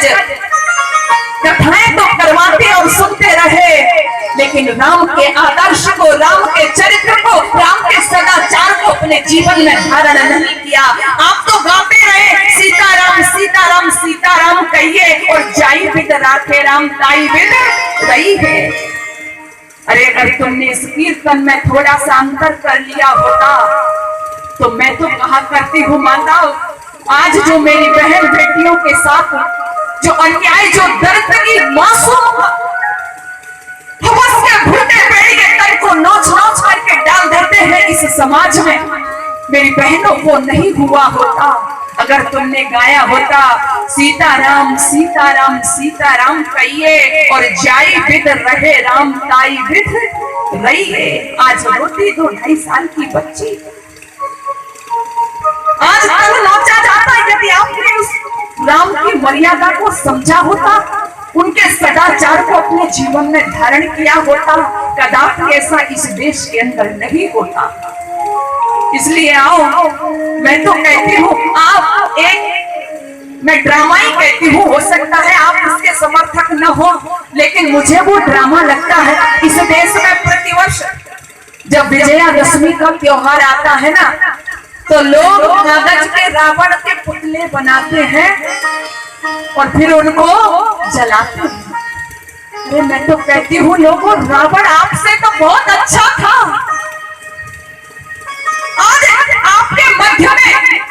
पूर्वज कथाएं तो करवाते और सुनते रहे, लेकिन राम के आदर्श को, राम के चरित्र को, राम के सदाचार को अपने जीवन में धारण नहीं किया। आप तो गाते रहे सीताराम सीताराम सीताराम कहिए, और जाई विद राखे राम ताई विद रही है। अरे अगर तुमने इस कीर्तन में थोड़ा सा अंतर कर लिया होता तो मैं तो कहा करती हूँ माता, आज जो मेरी बहन बेटियों के साथ जो अन्याय, जो दर्द की मासूम भूते पेड़ के तन को नोच नोच करके डाल देते हैं इस समाज में, मेरी बहनों को नहीं हुआ होता। अगर तुमने गाया होता सीताराम सीताराम सीताराम कहिए, और जाई विद रहे राम ताई विद रही है। आज रोती 2-2.5 साल की बच्ची, आज कल नोचा जाता। यदि आपने उस राम की मर्यादा को समझा होता, उनके सदाचार को अपने जीवन में धारण किया होता, कदापि ऐसा इस देश के अंदर नहीं होता। इसलिए आओ, मैं तो कहती हूँ आप मैं ड्रामा ही कहती हूँ, हो सकता है आप इसके समर्थक न हो, लेकिन मुझे वो ड्रामा लगता है। इस देश में प्रतिवर्ष जब विजयादशमी का त्योहार आता है ना, तो लोग कागज के रावण के पुतले बनाते हैं और फिर उनको जलाते हैं। अरे मैं तो कहती हूँ लोगों, रावण आपसे तो बहुत अच्छा था। आज आपके मध्य में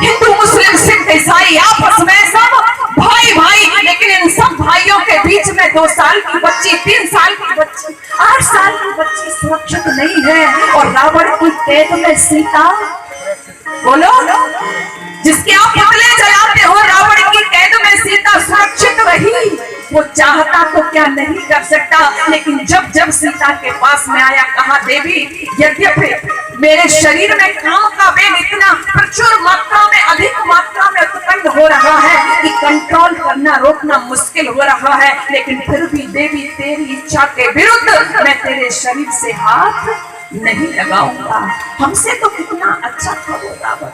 हिंदू मुस्लिम सिख ईसाई आपस में सब भाई भाई, लेकिन इन सब भाइयों के बीच में 2 साल की बच्ची, 3 साल की बच्ची, 8 साल की बच्ची सुरक्षित नहीं है। और रावण की कैद में सीता, बोलो, जिसके आप पुतले जलाते हो, रावण की कैद में सीता सुरक्षित रही। वो चाहता तो क्या नहीं कर सकता, लेकिन जब जब सीता के पास में आया, कहा देवी यद्यपि मेरे शरीर में काम का वेग इतना प्रचुर मात्रा में, अधिक मात्रा में उत्पन्न हो रहा है कि कंट्रोल करना, रोकना मुश्किल हो रहा है, लेकिन फिर भी देवी तेरी इच्छा के विरुद्ध मैं तेरे शरीर से हाथ नहीं लगाऊंगा। हमसे तो कितना अच्छा था वो रावण।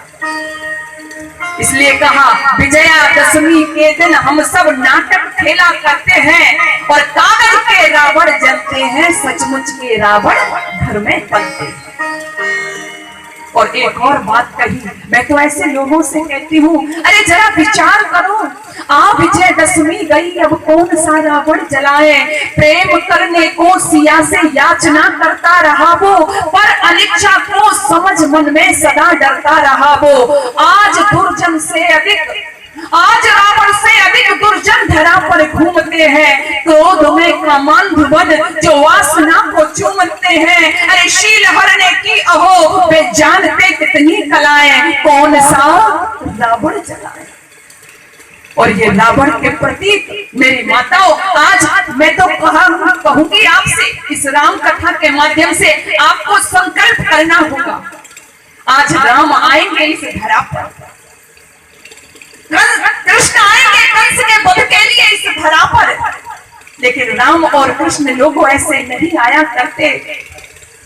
इसलिए कहा विजयादशमी के दिन हम सब नाटक खेला करते हैं और कागज के रावण जलते हैं, सचमुच के रावण घर में पलते हैं। और एक और बात कही, मैं तो ऐसे लोगों से कहती हूँ, अरे जरा विचार करो, विजयदशमी गई, अब कौन सा रावण जलाए। प्रेम करने को सिया से याचना करता रहा वो, पर अनिच्छा को समझ मन में सदा डरता रहा वो। आज दुर्जन से अधिक, आज रावण से अधिक दुर्जन धरा पर घूमते हैं, क्रोध में कामांध बन जो वासना को चूमते हैं। अरे शील हरने की अहो वे जानते कितनी कलाएं, कौन सा रावण जलाए। और ये रावण के प्रति मेरी माताओं, आज मैं तो कहूंगी आपसे, इस राम कथा के माध्यम से आपको संकल्प करना होगा। आज राम आएंगे इस धरा पर, कृष्ण आएंगे कंस के वध के लिए इस धरा पर, लेकिन राम और कृष्ण लोगों ऐसे नहीं आया करते।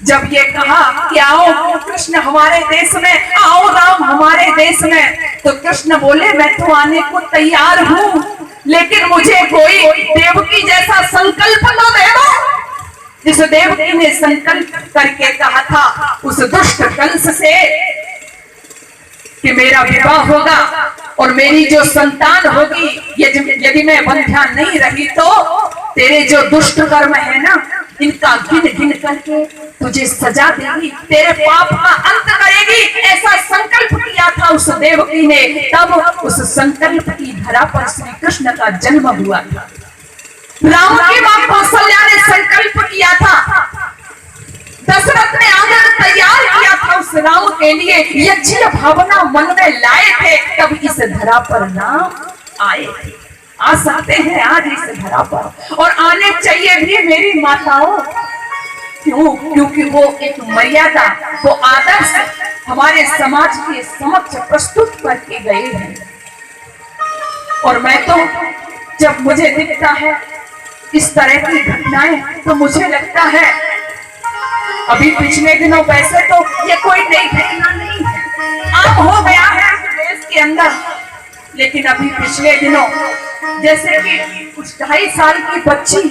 जब ये कहा कि आओ कृष्ण हमारे देश में, आओ राम हमारे देश में, तो कृष्ण बोले मैं तो आने को तैयार हूँ, लेकिन मुझे कोई देवकी जैसा संकल्प तो दे दो। जिस देवकी ने संकल्प करके कहा था उस दुष्ट कंस से कि मेरा विवाह होगा और मेरी जो संतान होगी, यदि मैं बंध्या नहीं रही तो तेरे जो दुष्ट कर्म है ना, इनका गिन गिन करके तुझे सजा देगी, तेरे पाप का अंत करेगी। ऐसा संकल्प किया था उस देवकी ने। तब उस संकल्प की धरा पर श्री कृष्ण का जन्म हुआ था। राम की मां कौशल्या ने संकल्प किया था, दशरथ ने आदर तैयार किया था उस राम के लिए, यज्ञ भावना मन में लाए थे, तब इस धरा पर राम आए थे। आ सकते हैं आज इस धरा पर, और आने चाहिए भी मेरी माताओं। क्यों? क्योंकि वो एक मर्यादा, वो आदर्श हमारे समाज के समक्ष प्रस्तुत करके गए हैं। और मैं तो जब मुझे दिखता है इस तरह की घटनाएं, तो मुझे लगता है अभी पिछले दिनों वैसे तो ये कोई नई घटना नहीं है, आम हो गया है देश के अंदर। लेकिन अभी पिछले दिनों जैसे कि कुछ 2.5 साल की बच्ची